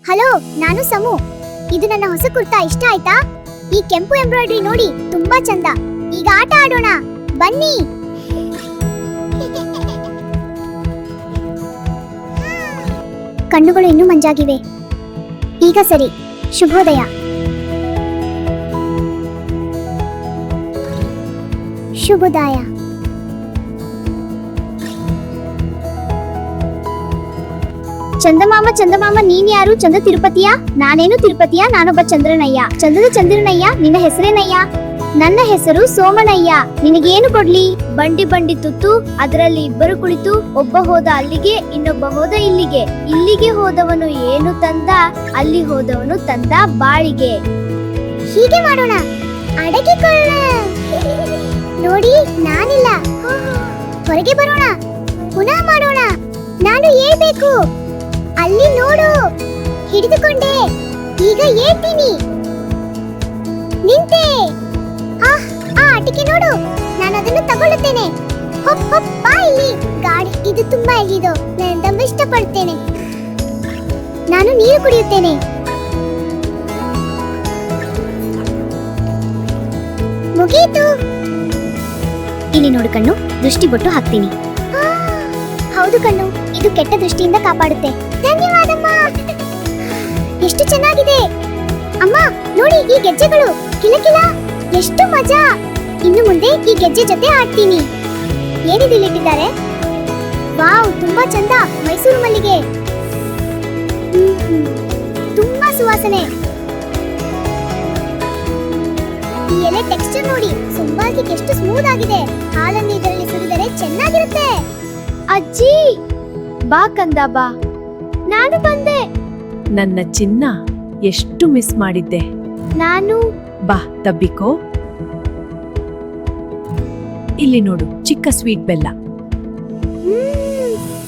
Hello, ನಾನು ಸಮು. ಇದು ನನ್ನ ಹೊಸ ಕುರ್ತಾ ಇಷ್ಟ ಆಯ್ತಾ? ಈ ಕೆಂಪು ಎಂಬ್ರಾಯ್ಡರಿ ನೋಡಿ, ತುಂಬಾ ಚಂದ. ಈಗ ಆಟ ಆಡೋಣ, ಬನ್ನಿ. ಕಣ್ಣುಗಳು ಇನ್ನೂ ಮಂಜಾಗಿವೆ. ಈಗ ಸರಿ. ಶುಭೋದಯ. ಶುಭೋದಯ. ಚಂದಮಾಮ ಚಂದಮಾಮ, ನೀನ್ ಯಾರು? ಚಂದ ತಿರುಪತಿಯ? ನಾನೇನು ತಿರುಪತಿಯ, ನಾನೊಬ್ಬ ಚಂದ್ರನಯ್ಯ. ಚಂದದ ಚಂದ್ರನಯ್ಯ, ನಿನ್ನ ಹೆಸರೇನಯ್ಯ? ನನ್ನ ಹೆಸರು ಸೋಮನಯ್ಯ. ನಿನಗೇನು ಕೊಡ್ಲಿ? ಬಂಡಿ ಬಂಡಿ ತುತ್ತು, ಅದರಲ್ಲಿ ಇಬ್ಬರು ಕುಳಿತು, ಒಬ್ಬ ಹೋದ ಅಲ್ಲಿಗೆ, ಇನ್ನೊಬ್ಬ ಹೋದ ಇಲ್ಲಿಗೆ. ಇಲ್ಲಿಗೆ ಹೋದವನು ಏನು ತಂದ, ಅಲ್ಲಿ ಹೋದವನು ತಂದ ಬಾಳಿಗೆ. ಹೀಗೆ ಮಾಡೋಣ, ಅಡಗಿಕೊಳ್ಳ. ನೋಡಿ, ನಾನಿಲ್ಲ. ಹೊರಗೆ ಬರೋಣ, ಪುನಃ ಮಾಡೋಣ. ನಾನು ಏಳ್ಬೇಕು. ಅಲ್ಲಿ ನೋಡು, ಹಿಡಿದುಕೊಂಡೆ. ಈಗ ಏಳ್ತೀನಿ. ನಿಂತೆ. ಆ ಆಟಿಕೆ ನೋಡು, ನಾನು ಅದನ್ನು ತಗೊಳ್ಳುತ್ತೇನೆ. ಹೊಪ್ ಹೊಪ್, ಬಾ ಇಲ್ಲಿ. ಗಾಡಿ ಇದು ತುಂಬಾ ಎಲ್ಲಿದು, ನಾನು ತುಂಬ ಇಷ್ಟಪಡುತ್ತೇನೆ. ನಾನು ನೀರು ಕುಡಿಯುತ್ತೇನೆ. ಮುಗೀತು. ಇಲ್ಲಿ ನೋಡು ಕಣ್ಣು, ದೃಷ್ಟಿ ಬೊಟ್ಟು ಹಾಕ್ತೀನಿ. ಹೌದು ಕಣ್ಣು, ಇದು ಕೆಟ್ಟ ದೃಷ್ಟಿಯಿಂದ ಕಾಪಾಡುತ್ತೆ. ಧನ್ಯವಾದಮ್ಮ. ಎಷ್ಟು ಚೆನ್ನಾಗಿದೆ. ಅಮ್ಮ ನೋಡಿ, ಈ ಗೆಜ್ಜೆಗಳು ಕಿಲಕಿಲ, ಎಷ್ಟು ಮಜಾ. ಇನ್ನು ಮುಂದೆ ಈ ಗೆಜ್ಜೆ ಜೊತೆ ಆಡ್ತೀನಿ. ಏನಿದು ಇಲ್ಲಿಟ್ಟಿದ್ದಾರೆ? ವಾವ್, ತುಂಬಾ ಚಂದ. ಮೈಸೂರು ಮಲ್ಲಿಗೆ. ತುಂಬಾ ಸುವಾಸನೆ. ಈ ಎಲೆ ಟೆಕ್ಸ್ಚರ್ ನೋಡಿ, ಸುಂಬಾಗಿ ಎಷ್ಟು ಸ್ಮೂತ್ ಆಗಿದೆ. ಹಾಲನ್ನು ಇದರಲ್ಲಿ ಸುರಿದರೆ ಚೆನ್ನಾಗಿರುತ್ತೆ. ಅಜ್ಜಿ, ಬಾ ಕಂದ ಬಾ. ನಾನು ಬಂದೆ. ನನ್ನ ಚಿನ್ನ, ಎಷ್ಟು ಮಿಸ್ ಮಾಡಿದ್ದೆ. ನಾನು ಬಾ ತಬ್ಬಿಕೋ. ಇಲ್ಲಿ ನೋಡು, ಚಿಕ್ಕ ಸ್ವೀಟ್ ಬೆಲ್ಲ.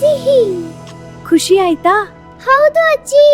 ಸಿಹಿ. ಖುಷಿ ಆಯ್ತಾ? ಹೌದು ಅಜ್ಜಿ.